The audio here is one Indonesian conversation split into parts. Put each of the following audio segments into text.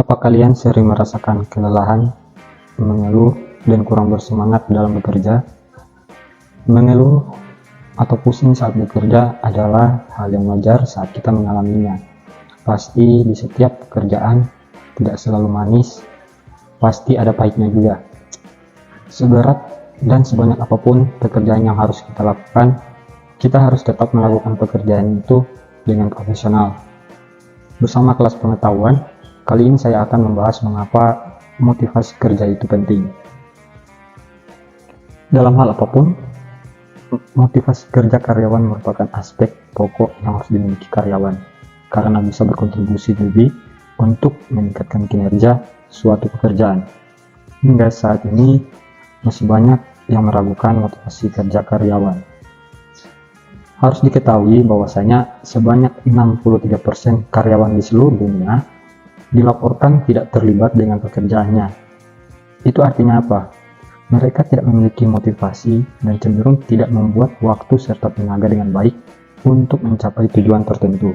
Apa kalian sering merasakan kelelahan, mengeluh, dan kurang bersemangat dalam bekerja? Mengeluh atau pusing saat bekerja adalah hal yang wajar saat kita mengalaminya. Pasti di setiap pekerjaan tidak selalu manis, pasti ada pahitnya juga. Seberat dan sebanyak apapun pekerjaan yang harus kita lakukan, kita harus tetap melakukan pekerjaan itu dengan profesional. Bersama kelas pengetahuan, kali ini saya akan membahas mengapa motivasi kerja itu penting. Dalam hal apapun, motivasi kerja karyawan merupakan aspek pokok yang harus dimiliki karyawan, karena bisa berkontribusi lebih untuk meningkatkan kinerja suatu pekerjaan. Hingga saat ini, masih banyak yang meragukan motivasi kerja karyawan. Harus diketahui bahwasanya sebanyak 63% karyawan di seluruh dunia dilaporkan tidak terlibat dengan pekerjaannya. Itu artinya apa? Mereka tidak memiliki motivasi dan cenderung tidak membuat waktu serta tenaga dengan baik untuk mencapai tujuan tertentu.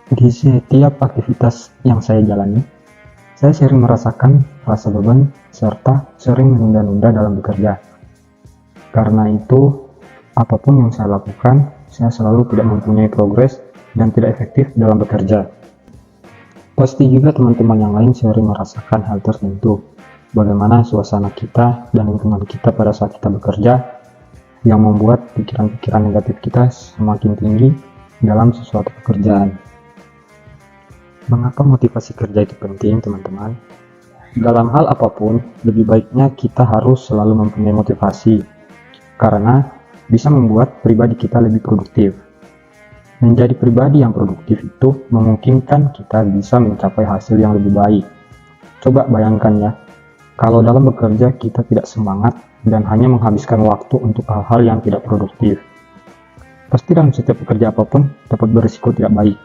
Di setiap aktivitas yang saya jalani, saya sering merasakan rasa beban serta sering menunda-nunda dalam bekerja. Karena itu, apapun yang saya lakukan, saya selalu tidak mempunyai progres dan tidak efektif dalam bekerja. Pasti juga teman-teman yang lain sering merasakan hal tertentu. Bagaimana suasana kita dan lingkungan kita pada saat kita bekerja yang membuat pikiran-pikiran negatif kita semakin tinggi dalam sesuatu pekerjaan. Mengapa motivasi kerja itu penting, teman-teman? Dalam hal apapun, lebih baiknya kita harus selalu mempunyai motivasi, karena bisa membuat pribadi kita lebih produktif. Menjadi pribadi yang produktif itu memungkinkan kita bisa mencapai hasil yang lebih baik. Coba bayangkan ya, kalau dalam bekerja kita tidak semangat dan hanya menghabiskan waktu untuk hal-hal yang tidak produktif. Pasti dalam setiap pekerja apapun dapat berisiko tidak baik.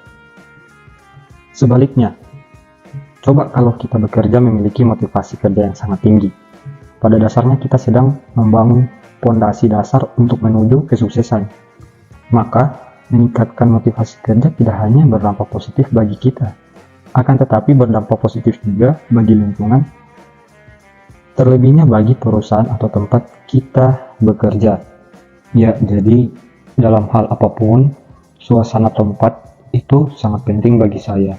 Sebaliknya, coba kalau kita bekerja memiliki motivasi kerja yang sangat tinggi. Pada dasarnya kita sedang membangun fondasi dasar untuk menuju kesuksesan. Maka, meningkatkan motivasi kerja tidak hanya berdampak positif bagi kita, akan tetapi berdampak positif juga bagi lingkungan, terlebihnya bagi perusahaan atau tempat kita bekerja. Ya, jadi dalam hal apapun, suasana tempat itu sangat penting bagi saya,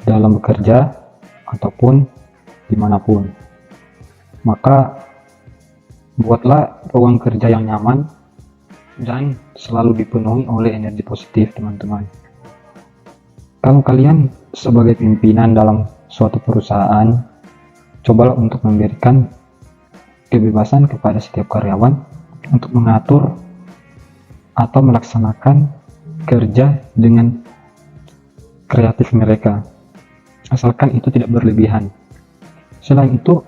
dalam bekerja ataupun dimanapun. Maka, buatlah ruang kerja yang nyaman dan selalu dipenuhi oleh energi positif, teman-teman. Kalau kalian sebagai pimpinan dalam suatu perusahaan, cobalah untuk memberikan kebebasan kepada setiap karyawan untuk mengatur atau melaksanakan kerja dengan kreatif mereka, asalkan itu tidak berlebihan. Selain itu,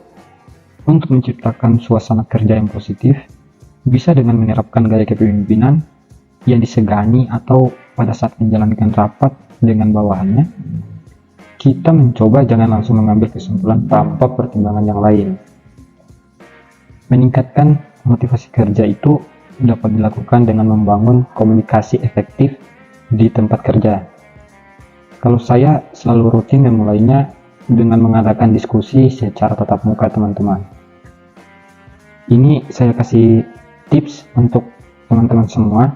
untuk menciptakan suasana kerja yang positif, bisa dengan menerapkan gaya kepemimpinan yang disegani atau pada saat menjalankan rapat dengan bawahannya, kita mencoba jangan langsung mengambil kesimpulan tanpa pertimbangan yang lain. Meningkatkan motivasi kerja itu dapat dilakukan dengan membangun komunikasi efektif di tempat kerja. Kalau saya selalu rutin memulainya dengan mengadakan diskusi secara tatap muka, teman-teman. Ini saya kasih tips untuk teman-teman semua.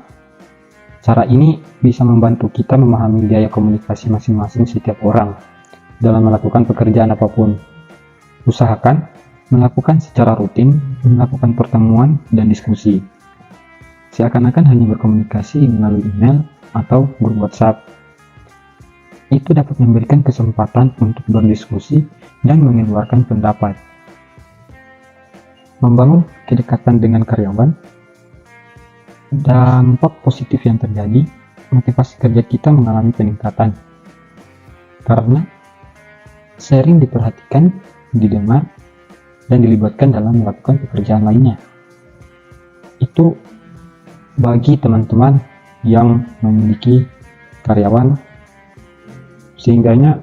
Cara ini bisa membantu kita memahami gaya komunikasi masing-masing setiap orang dalam melakukan pekerjaan apapun. Usahakan melakukan secara rutin, melakukan pertemuan dan diskusi. Seakan-akan hanya berkomunikasi melalui email atau grup WhatsApp. Itu dapat memberikan kesempatan untuk berdiskusi dan mengeluarkan pendapat. Membangun kedekatan dengan karyawan, dampak positif yang terjadi, motivasi kerja kita mengalami peningkatan. Karena sering diperhatikan, didengar, dan dilibatkan dalam melakukan pekerjaan lainnya. Itu bagi teman-teman yang memiliki karyawan, sehingganya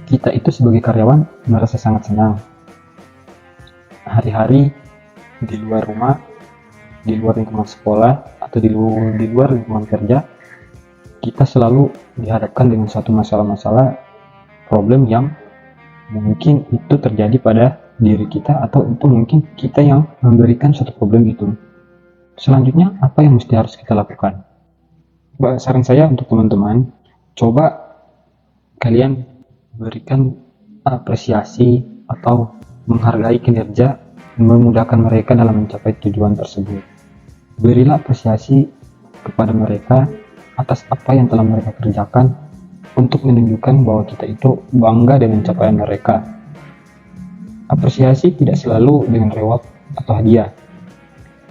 kita itu sebagai karyawan merasa sangat senang. Hari-hari di luar rumah, di luar lingkungan sekolah, atau di luar lingkungan kerja, kita selalu dihadapkan dengan suatu masalah-masalah problem yang mungkin itu terjadi pada diri kita, atau itu mungkin kita yang memberikan suatu problem itu. Selanjutnya, apa yang mesti harus kita lakukan? Saran saya untuk teman-teman, coba kalian berikan apresiasi atau menghargai kinerja, memudahkan mereka dalam mencapai tujuan tersebut. Berilah apresiasi kepada mereka atas apa yang telah mereka kerjakan, untuk menunjukkan bahwa kita itu bangga dengan capaian mereka. Apresiasi tidak selalu dengan reward atau hadiah.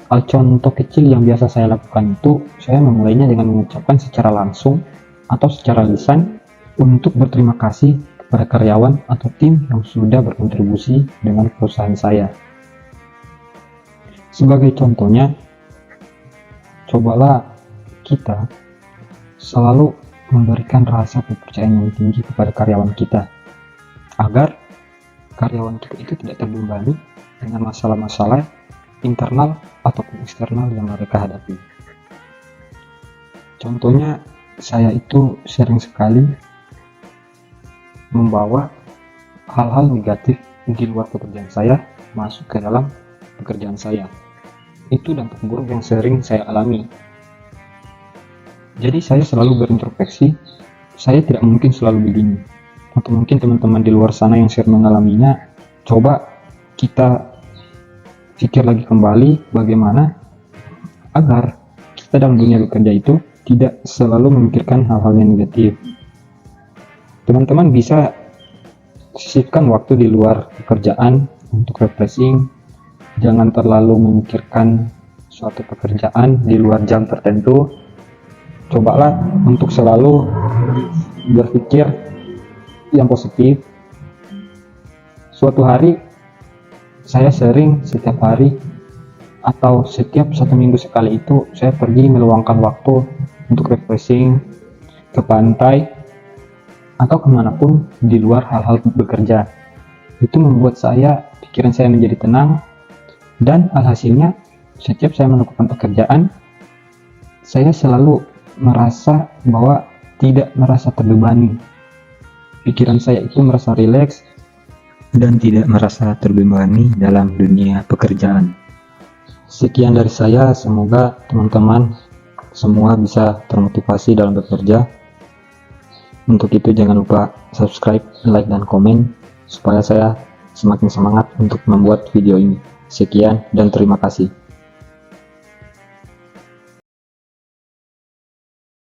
Hal contoh kecil yang biasa saya lakukan itu, saya memulainya dengan mengucapkan secara langsung atau secara lisan untuk berterima kasih kepada karyawan atau tim yang sudah berkontribusi dengan perusahaan saya. Sebagai contohnya, cobalah kita selalu memberikan rasa kepercayaan yang tinggi kepada karyawan kita, agar karyawan kita itu tidak terbebani dengan masalah-masalah internal ataupun eksternal yang mereka hadapi. Contohnya, saya itu sering sekali membawa hal-hal negatif di luar pekerjaan saya masuk ke dalam pekerjaan saya. Itu dampak buruk yang sering saya alami. Jadi saya selalu berintrospeksi, saya tidak mungkin selalu begini. Atau mungkin teman-teman di luar sana yang sering mengalaminya, coba kita pikir lagi kembali bagaimana agar kita dalam dunia bekerja itu tidak selalu memikirkan hal-hal yang negatif. Teman-teman bisa sisihkan waktu di luar pekerjaan untuk refreshing, jangan terlalu memikirkan suatu pekerjaan di luar jam tertentu. Cobalah untuk selalu berpikir yang positif. Suatu hari saya sering setiap hari atau setiap 1 minggu sekali itu saya pergi meluangkan waktu untuk refreshing ke pantai atau kemanapun di luar hal-hal bekerja. Itu membuat pikiran saya menjadi tenang, dan alhasilnya setiap saya melakukan pekerjaan, saya selalu merasa bahwa tidak merasa terbebani. Pikiran saya itu merasa rileks dan tidak merasa terbebani dalam dunia pekerjaan. Sekian dari saya, semoga teman-teman semua bisa termotivasi dalam bekerja. Untuk itu jangan lupa subscribe, like, dan komen supaya saya semakin semangat untuk membuat video ini. Sekian dan terima kasih.